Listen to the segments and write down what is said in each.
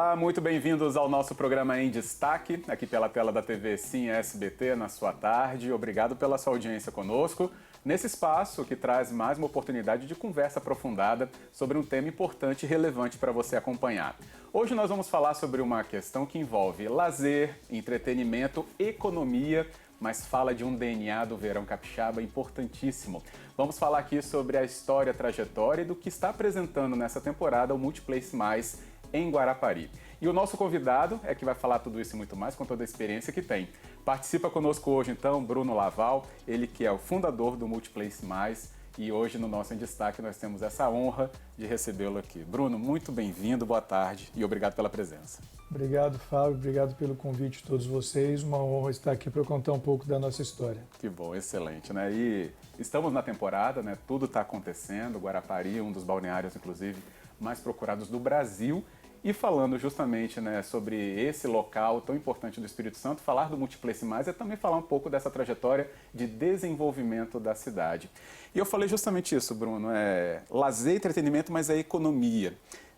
Olá, muito bem-vindos ao nosso programa Em Destaque, aqui pela tela da TV Sim SBT na sua tarde. Obrigado pela sua audiência conosco, nesse espaço que traz mais uma oportunidade de conversa aprofundada sobre um tema importante e relevante para você acompanhar. Hoje nós vamos falar sobre uma questão que envolve lazer, entretenimento, economia, mas fala de um DNA do verão capixaba importantíssimo. Vamos falar aqui sobre a história, a trajetória e do que está apresentando nessa temporada o Multiplace Mais em Guarapari. E o nosso convidado é que vai falar tudo isso e muito mais com toda a experiência que tem. Participa conosco hoje, então, Bruno Laval, ele que é o fundador do Multiplace Mais, e hoje no nosso Em Destaque nós temos essa honra de recebê-lo aqui. Bruno, muito bem-vindo, boa tarde e obrigado pela presença. Obrigado, Fábio, obrigado pelo convite de todos vocês, uma honra estar aqui para contar um pouco da nossa história. Que bom, excelente, né? E estamos na temporada, né? Tudo está acontecendo, Guarapari, um dos balneários, inclusive, mais procurados do Brasil. E falando justamente, né, sobre esse local tão importante do Espírito Santo, falar do Multiplace Mais é também falar um pouco dessa trajetória de desenvolvimento da cidade. E eu falei justamente isso, Bruno, lazer e entretenimento, mas é economia.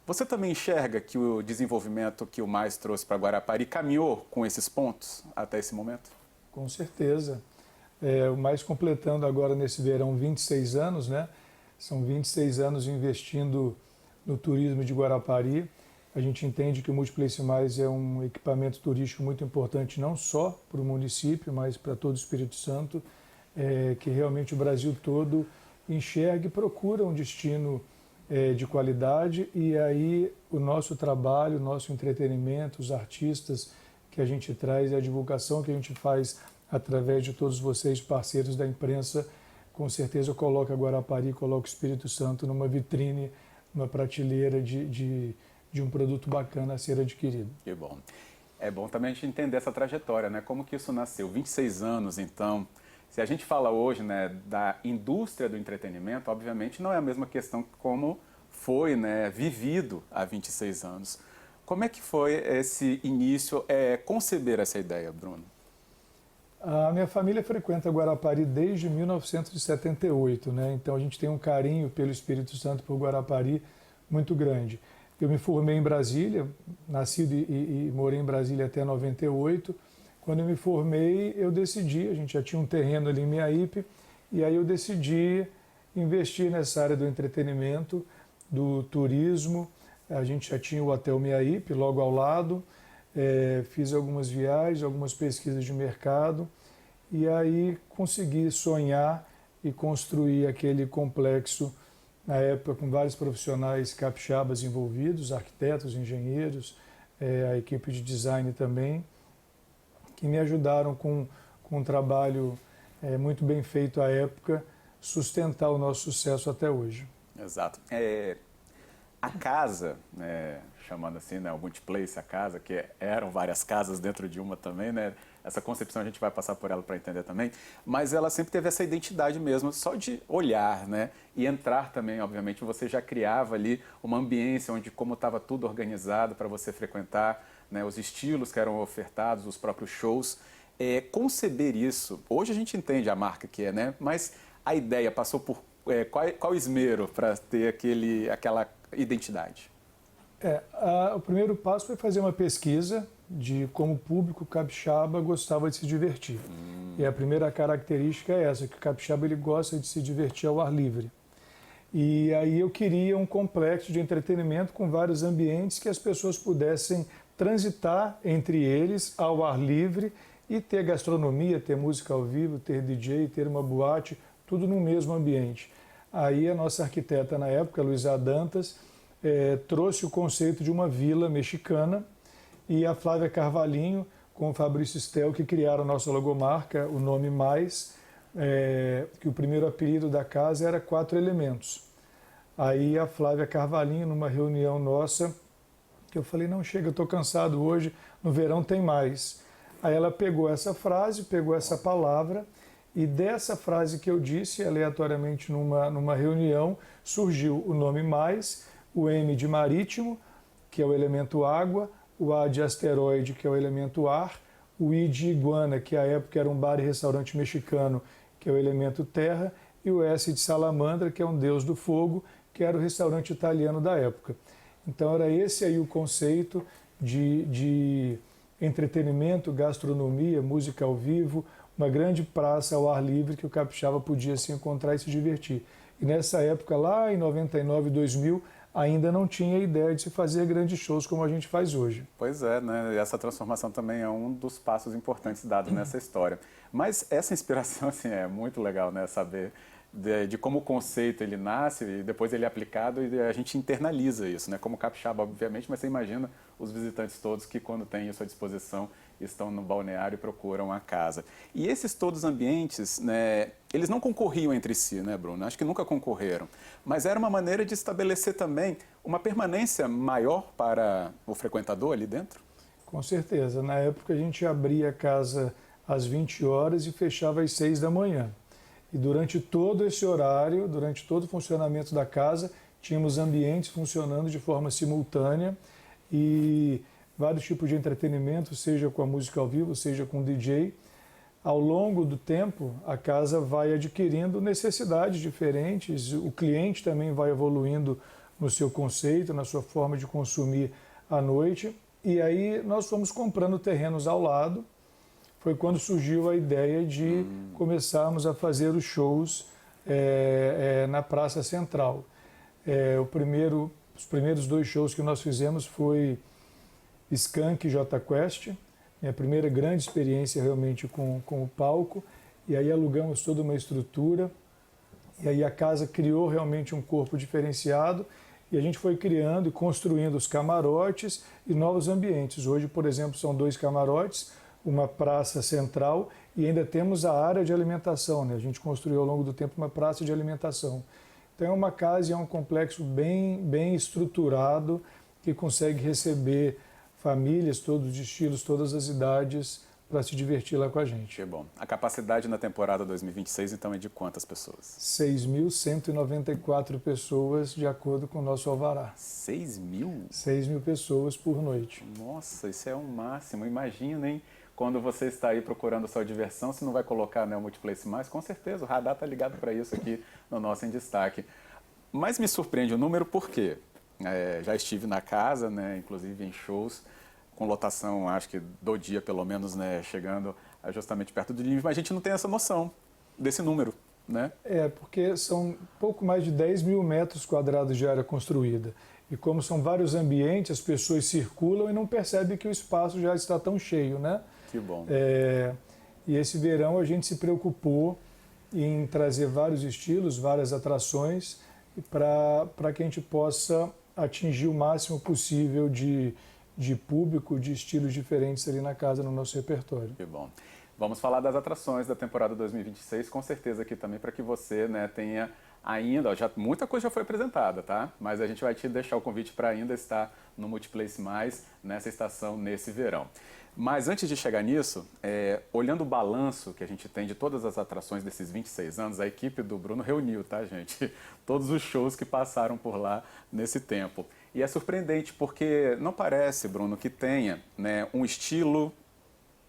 Você também enxerga que o desenvolvimento que o Mais trouxe para Guarapari caminhou com esses pontos até esse momento? Com certeza. O Mais completando agora nesse verão 26 anos, né? São 26 anos investindo no turismo de Guarapari. A gente entende que o Multiplace Mais é um equipamento turístico muito importante, não só para o município, mas para todo o Espírito Santo, que realmente o Brasil todo enxerga e procura um destino de qualidade. E aí o nosso trabalho, o nosso entretenimento, os artistas que a gente traz e a divulgação que a gente faz através de todos vocês, parceiros da imprensa, com certeza coloca Guarapari, coloca o Espírito Santo numa vitrine, numa prateleira de um produto bacana a ser adquirido. Que bom. É bom também a gente entender essa trajetória, né? Como que isso nasceu? 26 anos, então. Se a gente fala hoje, né, da indústria do entretenimento, obviamente não é a mesma questão como foi, né, vivido há 26 anos. Como é que foi esse início, conceber essa ideia, Bruno? A minha família frequenta Guarapari desde 1978, né? Então a gente tem um carinho pelo Espírito Santo, por Guarapari, muito grande. Eu me formei em Brasília, nascido e morei em Brasília até 98. Quando eu me formei, eu decidi, a gente já tinha um terreno ali em Miaípe, e aí eu decidi investir nessa área do entretenimento, do turismo. A gente já tinha o Hotel Miaípe logo ao lado, fiz algumas viagens, algumas pesquisas de mercado, e aí consegui sonhar e construir aquele complexo na época com vários profissionais capixabas envolvidos, arquitetos, engenheiros, a equipe de design também, que me ajudaram com um trabalho muito bem feito à época, sustentar o nosso sucesso até hoje. Exato. A casa, chamando assim, né, o Multiplace, a casa, que eram várias casas dentro de uma também, né? Essa concepção a gente vai passar por ela para entender também, mas ela sempre teve essa identidade mesmo, só de olhar, né? E entrar também, obviamente, você já criava ali uma ambiência onde como estava tudo organizado para você frequentar, né? Os estilos que eram ofertados, os próprios shows. Conceber isso, hoje a gente entende a marca que é, né? Mas a ideia passou por qual esmero para ter aquela identidade? O primeiro passo foi fazer uma pesquisa de como o público capixaba gostava de se divertir. E a primeira característica é essa, que o capixaba ele gosta de se divertir ao ar livre. E aí eu queria um complexo de entretenimento com vários ambientes que as pessoas pudessem transitar entre eles ao ar livre e ter gastronomia, ter música ao vivo, ter DJ, ter uma boate, tudo no mesmo ambiente. Aí a nossa arquiteta na época, Luísa Dantas, trouxe o conceito de uma vila mexicana, e a Flávia Carvalhinho com o Fabrício Stel, que criaram a nossa logomarca, o nome Mais, que o primeiro apelido da casa era 4 Elementos. Aí a Flávia Carvalhinho, numa reunião nossa, que eu falei, não, chega, eu estou cansado hoje, no verão tem mais. Aí ela pegou essa frase, pegou essa palavra, e dessa frase que eu disse, aleatoriamente numa reunião, surgiu o nome Mais, o M de marítimo, que é o elemento água, o A de asteroide, que é o elemento ar, o I de iguana, que à época era um bar e restaurante mexicano, que é o elemento terra, e o S de salamandra, que é um deus do fogo, que era o restaurante italiano da época. Então era esse aí o conceito de entretenimento, gastronomia, música ao vivo, uma grande praça ao ar livre que o capixaba podia se encontrar e se divertir. E nessa época, lá em 99, 2000, ainda não tinha ideia de se fazer grandes shows como a gente faz hoje. Pois é, né? E essa transformação também é um dos passos importantes dados nessa história. Mas essa inspiração, assim, é muito legal, né? Saber de como o conceito ele nasce e depois ele é aplicado e a gente internaliza isso, né? Como capixaba, obviamente, mas você imagina os visitantes todos que, quando têm isso à disposição, estão no balneário e procuram a casa. E esses todos ambientes, né, eles não concorriam entre si, né, Bruno? Acho que nunca concorreram. Mas era uma maneira de estabelecer também uma permanência maior para o frequentador ali dentro? Com certeza. Na época a gente abria a casa às 20 horas e fechava às 6 da manhã. E durante todo esse horário, durante todo o funcionamento da casa, tínhamos ambientes funcionando de forma simultânea e vários tipos de entretenimento, seja com a música ao vivo, seja com DJ. Ao longo do tempo, a casa vai adquirindo necessidades diferentes, o cliente também vai evoluindo no seu conceito, na sua forma de consumir à noite. E aí nós fomos comprando terrenos ao lado. Foi quando surgiu a ideia de começarmos a fazer os shows na Praça Central. Os primeiros 2 shows que nós fizemos foi Skank e Jota Quest, minha primeira grande experiência realmente com o palco, e aí alugamos toda uma estrutura, e aí a casa criou realmente um corpo diferenciado, e a gente foi criando e construindo os camarotes e novos ambientes. Hoje, por exemplo, são 2 camarotes, uma praça central e ainda temos a área de alimentação, né? A gente construiu ao longo do tempo uma praça de alimentação. Então é uma casa e é um complexo bem estruturado que consegue receber famílias, todos os estilos, todas as idades para se divertir lá com a gente. Que bom. A capacidade na temporada 2026 então é de quantas pessoas? 6.194 pessoas de acordo com o nosso alvará. 6.000? 6.000 pessoas por noite. Nossa, isso é um máximo. Imagina, hein? Quando você está aí procurando a sua diversão, se não vai colocar, né, o Multiplex Mais, com certeza, o radar está ligado para isso aqui no nosso Em Destaque. Mas me surpreende o número porque já estive na casa, né, inclusive em shows, com lotação, acho que do dia pelo menos, né, chegando justamente perto do limite, mas a gente não tem essa noção desse número, né? Porque são pouco mais de 10 mil metros quadrados de área construída. E como são vários ambientes, as pessoas circulam e não percebem que o espaço já está tão cheio, né? Que bom. E esse verão a gente se preocupou em trazer vários estilos, várias atrações, para que a gente possa atingir o máximo possível de público, de estilos diferentes ali na casa, no nosso repertório. Que bom. Vamos falar das atrações da temporada 2026, com certeza aqui também, para que você, né, tenha ainda, muita coisa já foi apresentada, tá? Mas a gente vai te deixar o convite para ainda estar no Multiplex Mais nessa estação, nesse verão. Mas antes de chegar nisso, olhando o balanço que a gente tem de todas as atrações desses 26 anos, a equipe do Bruno reuniu, tá, gente? Todos os shows que passaram por lá nesse tempo. E é surpreendente porque não parece, Bruno, que tenha, né, um estilo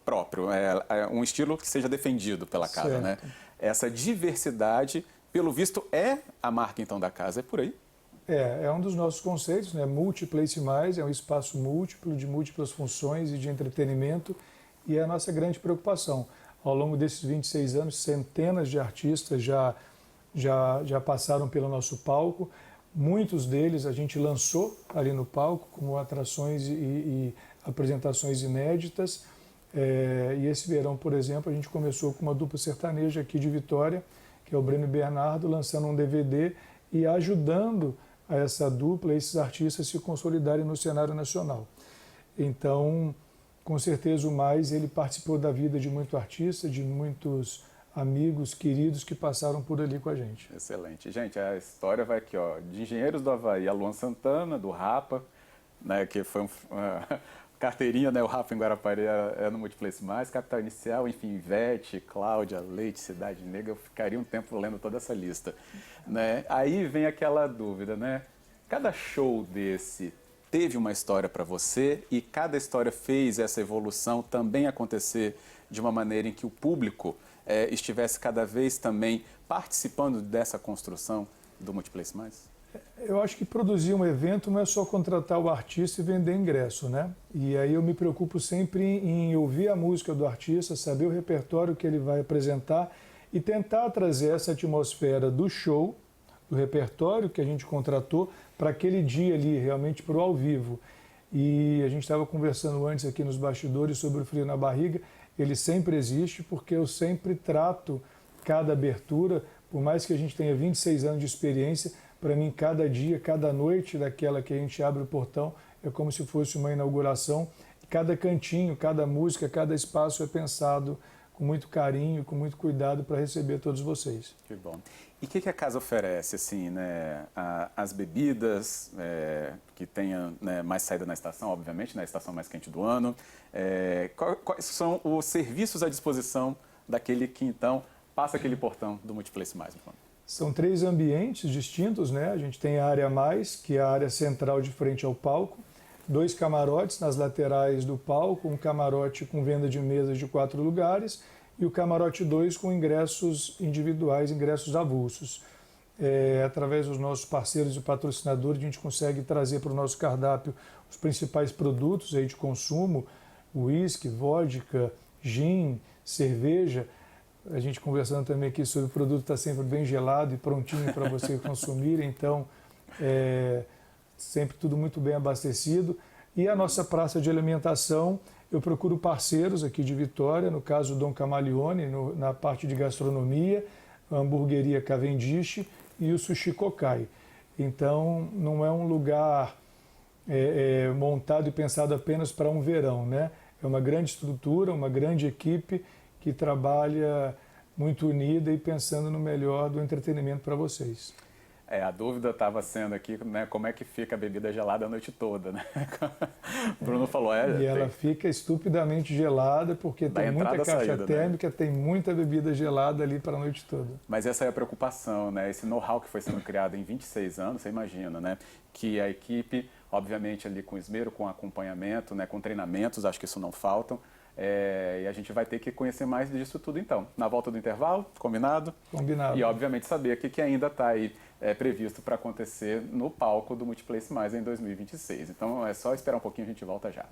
próprio, um estilo que seja defendido pela casa, certo, né? Essa diversidade, pelo visto, é a marca então da casa, é por aí? É um dos nossos conceitos, né? Multiplex Mais, é um espaço múltiplo, de múltiplas funções e de entretenimento, e é a nossa grande preocupação. Ao longo desses 26 anos, centenas de artistas já passaram pelo nosso palco, muitos deles a gente lançou ali no palco, como atrações e apresentações inéditas. E esse verão, por exemplo, a gente começou com uma dupla sertaneja aqui de Vitória, que é o Breno e Bernardo, lançando um DVD e ajudando a essa dupla, esses artistas se consolidarem no cenário nacional. Então, com certeza o Mais, ele participou da vida de muito artista, de muitos amigos, queridos que passaram por ali com a gente. Excelente. Gente, a história vai aqui, ó, de Engenheiros do Havaí, a Luan Santana, do Rapa, né, que foi carteirinha, né, o Rapa em Guarapari é no Multiplex Mais, Capital Inicial, enfim, Ivete, Cláudia, Leite, Cidade Negra, eu ficaria um tempo lendo toda essa lista, né? Aí vem aquela dúvida, né? Cada show desse teve uma história para você e cada história fez essa evolução também acontecer de uma maneira em que o público estivesse cada vez também participando dessa construção do Multiplex Mais? Eu acho que produzir um evento não é só contratar o artista e vender ingresso, né? E aí eu me preocupo sempre em ouvir a música do artista, saber o repertório que ele vai apresentar e tentar trazer essa atmosfera do show, do repertório que a gente contratou, para aquele dia ali, realmente para o ao vivo. E a gente estava conversando antes aqui nos bastidores sobre o frio na barriga. Ele sempre existe porque eu sempre trato cada abertura, por mais que a gente tenha 26 anos de experiência, para mim cada dia, cada noite daquela que a gente abre o portão é como se fosse uma inauguração. Cada cantinho, cada música, cada espaço é pensado com muito carinho, com muito cuidado para receber todos vocês. Que bom. E o que a casa oferece, assim, né? As bebidas, que tenha, né, mais saída na estação, obviamente, na estação mais quente do ano. Quais são os serviços à disposição daquele que, então, passa aquele portão do Multiplex Mais? São 3 ambientes distintos, né? A gente tem a área mais, que é a área central de frente ao palco, 2 camarotes nas laterais do palco, um camarote com venda de mesas de 4 lugares e o camarote 2 com ingressos individuais, ingressos avulsos. Através dos nossos parceiros e patrocinadores, a gente consegue trazer para o nosso cardápio os principais produtos aí de consumo, uísque, vodka, gin, cerveja. A gente conversando também aqui sobre o produto está sempre bem gelado e prontinho para você consumir, então sempre tudo muito bem abastecido. E a nossa praça de alimentação, eu procuro parceiros aqui de Vitória, no caso o Dom Camaleone, na parte de gastronomia, a hamburgueria Cavendish e o Sushi Kokai. Então, não é um lugar montado e pensado apenas para um verão, né? É uma grande estrutura, uma grande equipe que trabalha muito unida e pensando no melhor do entretenimento para vocês. A dúvida estava sendo aqui, né, como é que fica a bebida gelada a noite toda, né? O Bruno falou, E ela fica estupidamente gelada porque tem muita caixa saída, térmica, né? Tem muita bebida gelada ali para a noite toda. Mas essa é a preocupação, né? Esse know-how que foi sendo criado em 26 anos, você imagina, né? Que a equipe, obviamente, ali com esmero, com acompanhamento, né, com treinamentos, acho que isso não faltam. E a gente vai ter que conhecer mais disso tudo, então. Na volta do intervalo, combinado? Combinado. E, obviamente, saber o que ainda está aí previsto para acontecer no palco do Multiplex Mais em 2026. Então, é só esperar um pouquinho, a gente volta já.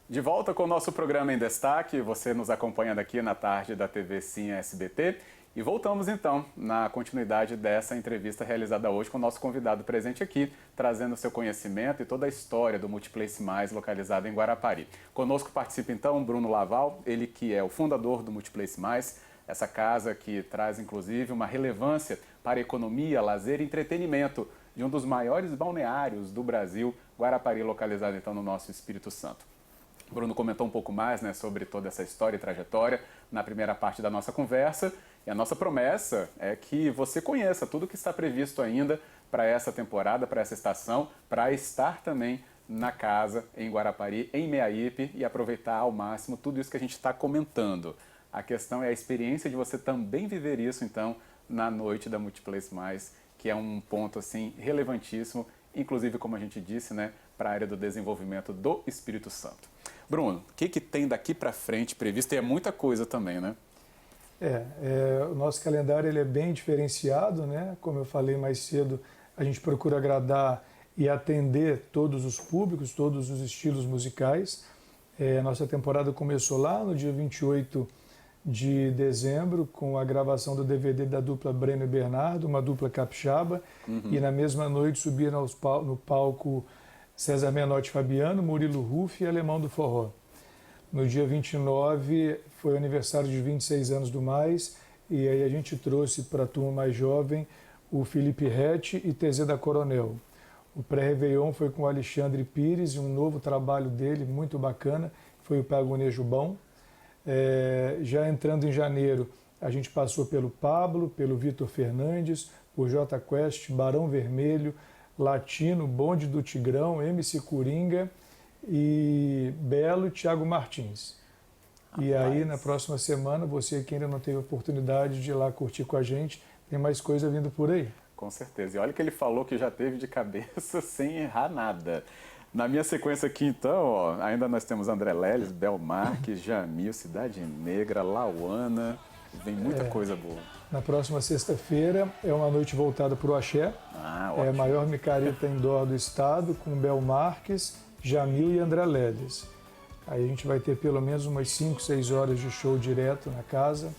De volta com o nosso programa em destaque, você nos acompanhando aqui na tarde da TV Sim SBT. E voltamos então na continuidade dessa entrevista realizada hoje com o nosso convidado presente aqui, trazendo seu conhecimento e toda a história do Multiplex Mais localizado em Guarapari. Conosco participa então Bruno Laval, ele que é o fundador do Multiplex Mais, essa casa que traz inclusive uma relevância para a economia, lazer e entretenimento de um dos maiores balneários do Brasil, Guarapari, localizado então no nosso Espírito Santo. Bruno comentou um pouco mais, né, sobre toda essa história e trajetória na primeira parte da nossa conversa. E a nossa promessa é que você conheça tudo que está previsto ainda para essa temporada, para essa estação, para estar também na casa em Guarapari, em Meaípe, e aproveitar ao máximo tudo isso que a gente está comentando. A questão é a experiência de você também viver isso, então, na noite da Multiplex Mais, que é um ponto, assim, relevantíssimo, inclusive, como a gente disse, né, para a área do desenvolvimento do Espírito Santo. Bruno, o que tem daqui para frente previsto? E é muita coisa também, né? O nosso calendário ele é bem diferenciado, né? Como eu falei mais cedo, a gente procura agradar e atender todos os públicos, todos os estilos musicais. A nossa temporada começou lá no dia 28 de dezembro, com a gravação do DVD da dupla Breno e Bernardo, uma dupla capixaba, e na mesma noite subiram no palco César Menotti e Fabiano, Murilo Ruff e Alemão do Forró. No dia 29 foi o aniversário de 26 anos do Mais, e aí a gente trouxe para a turma mais jovem o Felipe Rett e TZ da Coronel. O pré-réveillon foi com o Alexandre Pires e um novo trabalho dele, muito bacana, foi o Pagonejo Bom. Já entrando em janeiro, a gente passou pelo Pablo, pelo Vitor Fernandes, por J Quest, Barão Vermelho, Latino, Bonde do Tigrão, MC Coringa e Belo, Thiago Martins. Rapaz. E aí, na próxima semana, você que ainda não teve oportunidade de ir lá curtir com a gente, tem mais coisa vindo por aí. Com certeza. E olha que ele falou que já teve de cabeça sem errar nada. Na minha sequência aqui, então, ó, ainda nós temos André Leles, Bel Marques, Jamil, Cidade Negra, Lauana. Vem muita coisa boa. Na próxima sexta-feira é uma noite voltada para o axé. É a maior micareta indoor do estado, com Bel Marques, Jamil e André Leles. Aí a gente vai ter pelo menos umas 5, 6 horas de show direto na casa.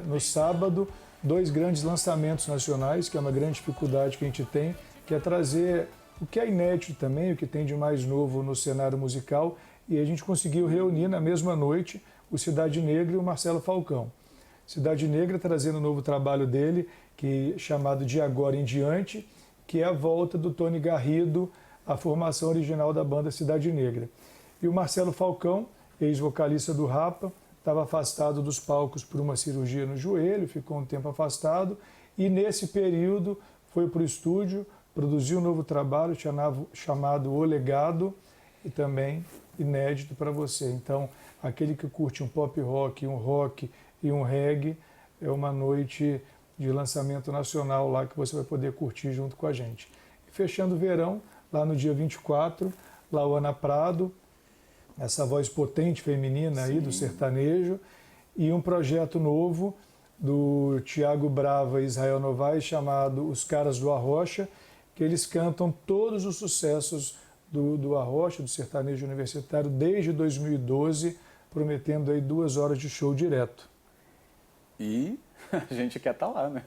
No sábado, 2 grandes lançamentos nacionais, que é uma grande dificuldade que a gente tem, que é trazer o que é inédito também, o que tem de mais novo no cenário musical, e a gente conseguiu reunir na mesma noite o Cidade Negra e o Marcelo Falcão. Cidade Negra trazendo o novo trabalho dele, chamado De Agora em Diante, que é a volta do Tony Garrido à formação original da banda Cidade Negra. E o Marcelo Falcão, ex-vocalista do Rapa, estava afastado dos palcos por uma cirurgia no joelho, ficou um tempo afastado, e nesse período foi para o estúdio, produziu um novo trabalho chamado O Legado, e também inédito para você. Então, aquele que curte um pop rock, um rock e um reggae, é uma noite de lançamento nacional lá que você vai poder curtir junto com a gente. E fechando o verão, lá no dia 24, Lauana Prado, essa voz potente feminina aí do sertanejo, e um projeto novo do Tiago Brava e Israel Novaes chamado Os Caras do Arrocha, que eles cantam todos os sucessos do Arrocha, do sertanejo universitário, desde 2012, prometendo aí 2 horas de show direto. E a gente quer estar lá, né?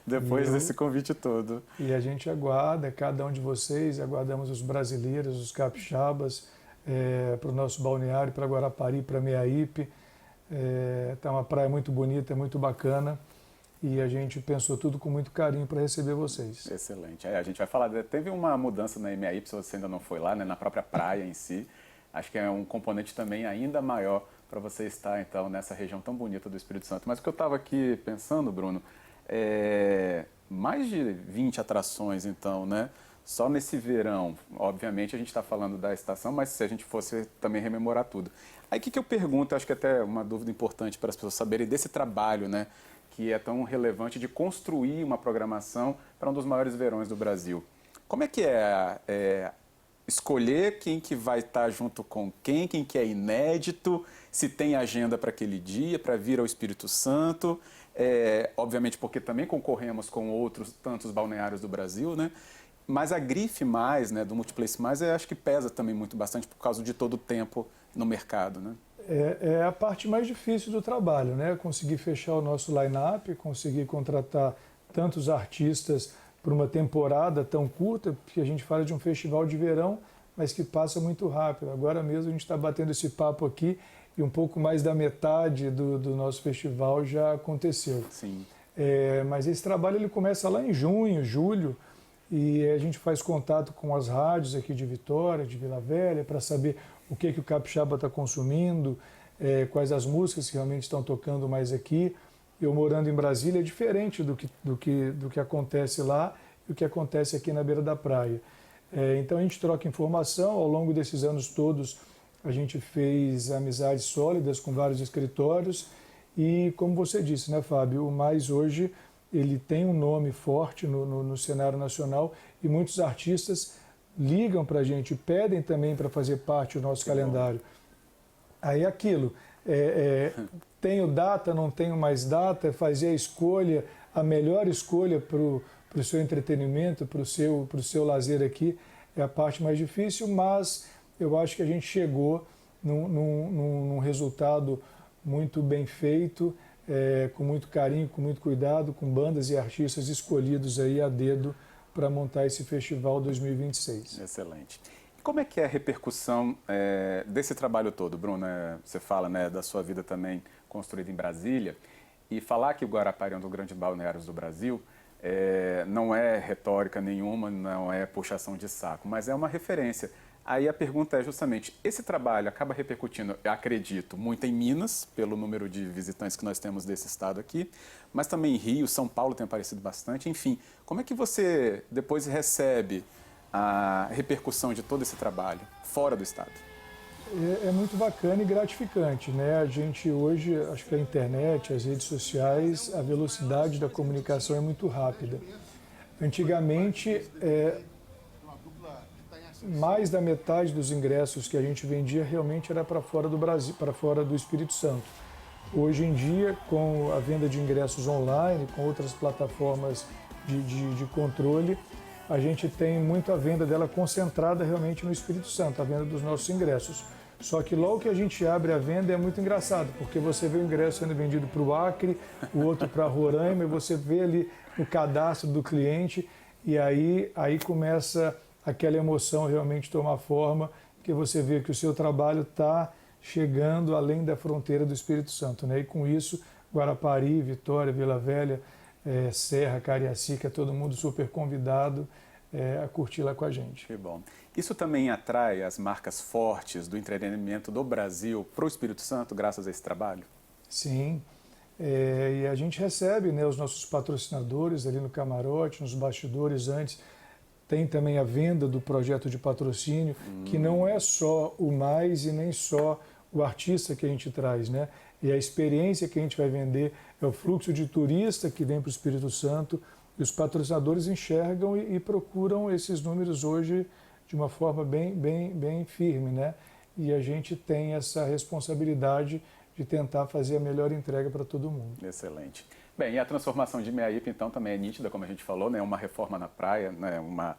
Depois desse convite todo. E a gente aguarda cada um de vocês, aguardamos os brasileiros, os capixabas, para o nosso balneário, para Guarapari, para Meaípe. Tá uma praia muito bonita, muito bacana. E a gente pensou tudo com muito carinho para receber vocês. Excelente. A gente vai falar, teve uma mudança na Meaípe, se você ainda não foi lá, né, na própria praia em si. Acho que é um componente também ainda maior para você estar, então, nessa região tão bonita do Espírito Santo. Mas o que eu estava aqui pensando, Bruno, mais de 20 atrações, então, né? Só nesse verão. Obviamente a gente está falando da estação, mas se a gente fosse também rememorar tudo. Aí o que eu pergunto, acho que até é uma dúvida importante para as pessoas saberem desse trabalho, né? Que é tão relevante de construir uma programação para um dos maiores verões do Brasil. Como é que escolher quem que vai estar junto com quem que é inédito, se tem agenda para aquele dia, para vir ao Espírito Santo, obviamente porque também concorremos com outros tantos balneários do Brasil, né? Mas a grife mais, né, do Multiplex Mais, acho que pesa também muito bastante por causa de todo o tempo no mercado, né? É a parte mais difícil do trabalho, né? Conseguir fechar o nosso line-up, conseguir contratar tantos artistas por uma temporada tão curta, porque a gente fala de um festival de verão, mas que passa muito rápido. Agora mesmo a gente está batendo esse papo aqui e um pouco mais da metade do nosso festival já aconteceu. Sim. Mas esse trabalho ele começa lá em junho, julho, e a gente faz contato com as rádios aqui de Vitória, de Vila Velha, para saber o que o capixaba está consumindo, quais as músicas que realmente estão tocando mais aqui. Eu morando em Brasília é diferente do que acontece lá e o que acontece aqui na beira da praia. Então a gente troca informação, ao longo desses anos todos a gente fez amizades sólidas com vários escritórios e, como você disse, né, Fábio, o Mais hoje ele tem um nome forte no cenário nacional e muitos artistas ligam para a gente, pedem também para fazer parte do nosso calendário. Aí aquilo, tenho data, não tenho mais data, fazer a escolha, a melhor escolha para o seu entretenimento, para o seu lazer aqui, é a parte mais difícil, mas eu acho que a gente chegou num resultado muito bem feito, com muito carinho, com muito cuidado, com bandas e artistas escolhidos aí a dedo para montar esse festival 2026. Excelente. E como é que é a repercussão desse trabalho todo, Bruno? Você fala, né, da sua vida também construída em Brasília, e falar que o Guarapari é um dos grandes balneários do Brasil não é retórica nenhuma, não é puxação de saco, mas é uma referência. Aí a pergunta é justamente, esse trabalho acaba repercutindo, eu acredito, muito em Minas, pelo número de visitantes que nós temos desse estado aqui, mas também em Rio, São Paulo tem aparecido bastante, enfim. Como é que você depois recebe a repercussão de todo esse trabalho fora do estado? É muito bacana e gratificante, né? A gente hoje, acho que a internet, as redes sociais, a velocidade da comunicação é muito rápida. Antigamente, mais da metade dos ingressos que a gente vendia realmente era para fora do Brasil, para fora do Espírito Santo. Hoje em dia, com a venda de ingressos online, com outras plataformas de controle, a gente tem muito a venda dela concentrada realmente no Espírito Santo, a venda dos nossos ingressos. Só que logo que a gente abre a venda é muito engraçado, porque você vê o ingresso sendo vendido para o Acre, o outro para Roraima, e você vê ali o cadastro do cliente, e aí começa aquela emoção realmente tomar forma, porque você vê que o seu trabalho está chegando além da fronteira do Espírito Santo, né? E com isso, Guarapari, Vitória, Vila Velha, Serra, Cariacica, todo mundo super convidado a curtir lá com a gente. Que bom. Isso também atrai as marcas fortes do entretenimento do Brasil para o Espírito Santo, graças a esse trabalho? Sim, e a gente recebe, né, os nossos patrocinadores ali no camarote, nos bastidores antes. Tem também a venda do projeto de patrocínio, que não é só o mais e nem só o artista que a gente traz, né? E a experiência que a gente vai vender é o fluxo de turista que vem para o Espírito Santo, e os patrocinadores enxergam e procuram esses números hoje de uma forma bem firme, né? E a gente tem essa responsabilidade de tentar fazer a melhor entrega para todo mundo. Excelente. Bem, e a transformação de Meaípe, então, também é nítida, como a gente falou, né? Uma reforma na praia, né? Uma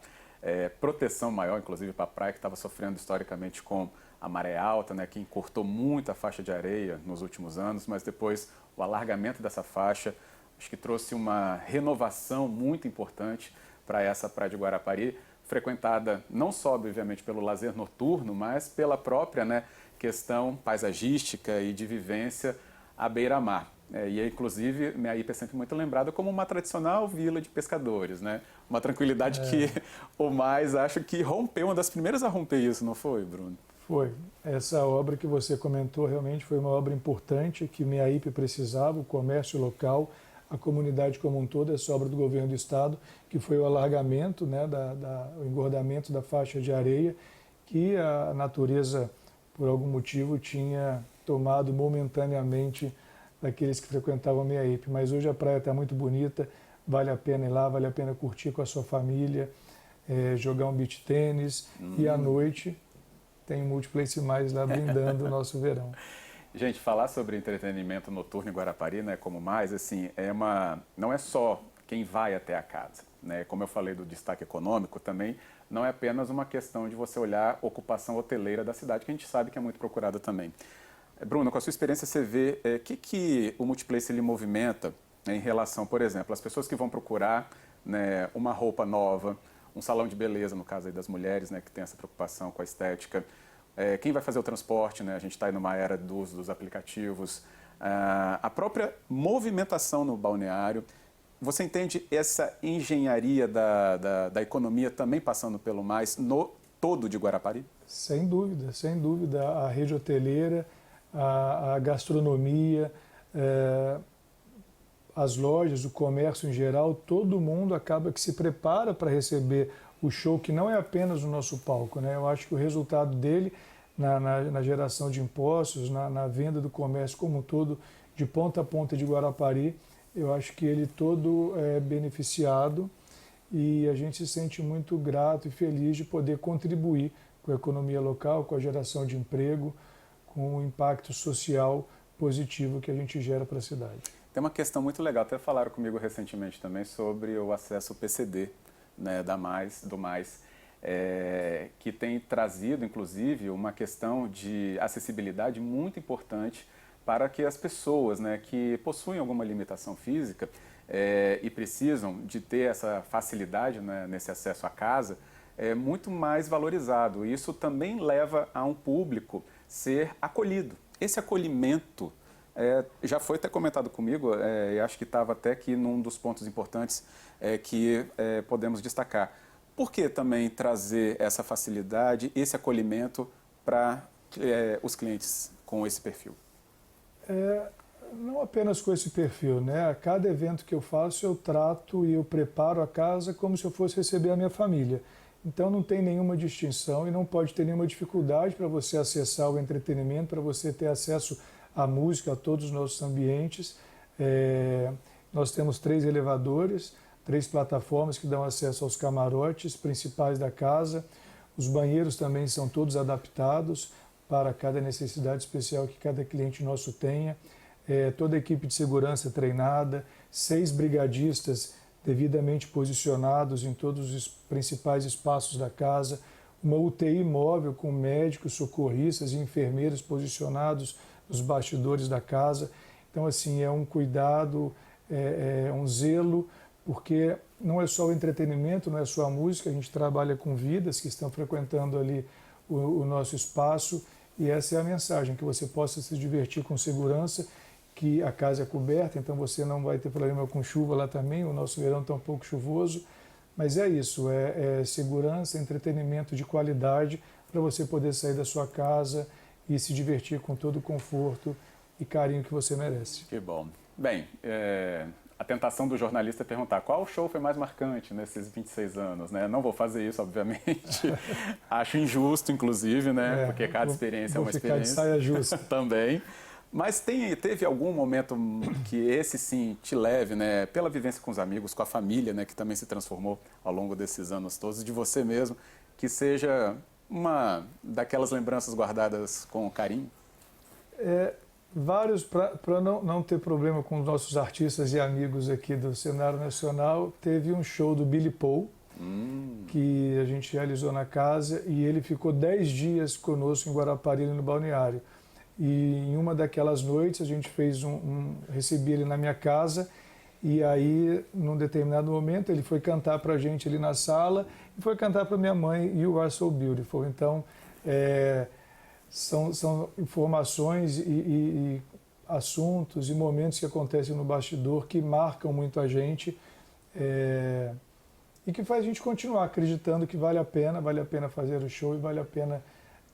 proteção maior, inclusive, para a praia, que estava sofrendo historicamente com a maré alta, né? Que encurtou muito a faixa de areia nos últimos anos, mas depois o alargamento dessa faixa, acho que trouxe uma renovação muito importante para essa praia de Guarapari, frequentada não só, obviamente, pelo lazer noturno, mas pela própria, né, questão paisagística e de vivência à beira-mar. E, inclusive, Meaípe é sempre muito lembrada como uma tradicional vila de pescadores, né? Uma tranquilidade que o Mais, acho que rompeu, uma das primeiras a romper isso, não foi, Bruno? Foi. Essa obra que você comentou realmente foi uma obra importante que Meaípe precisava, o comércio local, a comunidade como um todo, essa obra do governo do estado, que foi o alargamento, né, o engordamento da faixa de areia, que a natureza, por algum motivo, tinha tomado momentaneamente daqueles que frequentavam Meaípe. Mas hoje a praia está muito bonita, vale a pena ir lá, vale a pena curtir com a sua família, jogar um beach tênis, e à noite tem Multiplex Mais lá brindando o nosso verão. Gente, falar sobre entretenimento noturno em Guarapari, né, como Mais, assim, não é só quem vai até a casa, né? Como eu falei do destaque econômico, também não é apenas uma questão de você olhar a ocupação hoteleira da cidade, que a gente sabe que é muito procurada também. Bruno, com a sua experiência, você vê o que o Multiplex ele movimenta, né, em relação, por exemplo, às pessoas que vão procurar, né, uma roupa nova, um salão de beleza, no caso aí das mulheres, né, que tem essa preocupação com a estética. Quem vai fazer o transporte, né? A gente está aí numa era do uso dos aplicativos. A própria movimentação no balneário. Você entende essa engenharia da economia também passando pelo Mais no todo de Guarapari? Sem dúvida, sem dúvida. A rede hoteleira, a gastronomia, as lojas, o comércio em geral, todo mundo acaba que se prepara para receber o show, que não é apenas o nosso palco, né? Eu acho que o resultado dele na geração de impostos, na venda do comércio como um todo, de ponta a ponta de Guarapari, eu acho que ele todo é beneficiado, e a gente se sente muito grato e feliz de poder contribuir com a economia local, com a geração de emprego, com o impacto social positivo que a gente gera para a cidade. Tem uma questão muito legal, até falaram comigo recentemente também sobre o acesso ao PCD, né, do Mais, que tem trazido, inclusive, uma questão de acessibilidade muito importante para que as pessoas, né, que possuem alguma limitação física e precisam de ter essa facilidade, né, nesse acesso à casa, muito mais valorizado. Isso também leva a um público ser acolhido. Esse acolhimento já foi até comentado comigo, e acho que estava até aqui num dos pontos importantes que podemos destacar. Por que também trazer essa facilidade, esse acolhimento para os clientes com esse perfil? Não apenas com esse perfil, né? A cada evento que eu faço, eu trato e eu preparo a casa como se eu fosse receber a minha família. Então não tem nenhuma distinção e não pode ter nenhuma dificuldade para você acessar o entretenimento, para você ter acesso à música, a todos os nossos ambientes. Nós temos 3 elevadores, 3 plataformas que dão acesso aos camarotes principais da casa. Os banheiros também são todos adaptados para cada necessidade especial que cada cliente nosso tenha. Toda a equipe de segurança treinada, 6 brigadistas devidamente posicionados em todos os principais espaços da casa, uma UTI móvel com médicos, socorristas e enfermeiros posicionados nos bastidores da casa. Então, assim, é um cuidado, um zelo, porque não é só o entretenimento, não é só a música, a gente trabalha com vidas que estão frequentando ali o nosso espaço, e essa é a mensagem, que você possa se divertir com segurança, que a casa é coberta, então você não vai ter problema com chuva lá também, o nosso verão está um pouco chuvoso, mas é isso, é segurança, entretenimento de qualidade para você poder sair da sua casa e se divertir com todo o conforto e carinho que você merece. Que bom. Bem, a tentação do jornalista é perguntar qual show foi mais marcante nesses 26 anos, né? Não vou fazer isso, obviamente. Acho injusto, inclusive, né? Porque cada experiência é uma experiência. Vou ficar de saia justa. Também. Mas teve algum momento que esse sim te leve, né, pela vivência com os amigos, com a família, né, que também se transformou ao longo desses anos todos, de você mesmo, que seja uma daquelas lembranças guardadas com carinho? Vários, para não ter problema com os nossos artistas e amigos aqui do cenário nacional, teve um show do Billy Paul, que a gente realizou na casa, e ele ficou 10 dias conosco em Guarapari, no balneário. E em uma daquelas noites a gente fez recebi ele na minha casa, e aí num determinado momento ele foi cantar para a gente ali na sala e foi cantar para minha mãe You Are So Beautiful. Então são informações e assuntos e momentos que acontecem no bastidor que marcam muito a gente e que faz a gente continuar acreditando que vale a pena fazer o show e vale a pena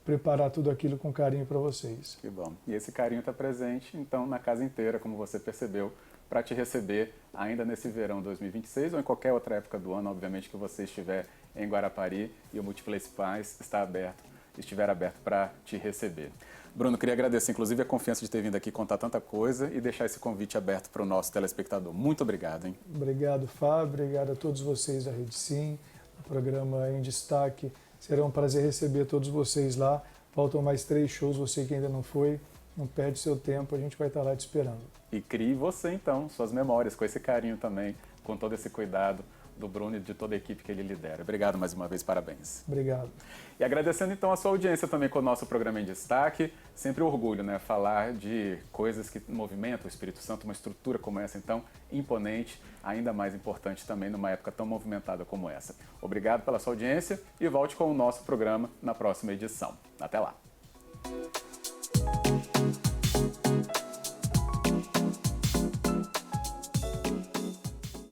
preparar tudo aquilo com carinho para vocês. Que bom. E esse carinho está presente, então, na casa inteira, como você percebeu, para te receber ainda nesse verão 2026 ou em qualquer outra época do ano, obviamente, que você estiver em Guarapari e o Multiplex Paz estiver aberto para te receber. Bruno, queria agradecer, inclusive, a confiança de ter vindo aqui contar tanta coisa e deixar esse convite aberto para o nosso telespectador. Muito obrigado, hein? Obrigado, Fábio. Obrigado a todos vocês da Rede Sim, do programa Em Destaque. Será um prazer receber todos vocês lá. Faltam mais 3 shows, você que ainda não foi, não perde seu tempo, a gente vai estar lá te esperando. E crie você, então, suas memórias, com esse carinho também, com todo esse cuidado do Bruno e de toda a equipe que ele lidera. Obrigado mais uma vez, parabéns. Obrigado. E agradecendo então a sua audiência também com o nosso programa Em Destaque. Sempre um orgulho, né? Falar de coisas que movimentam o Espírito Santo, uma estrutura como essa, então, imponente, ainda mais importante também numa época tão movimentada como essa. Obrigado pela sua audiência e volte com o nosso programa na próxima edição. Até lá!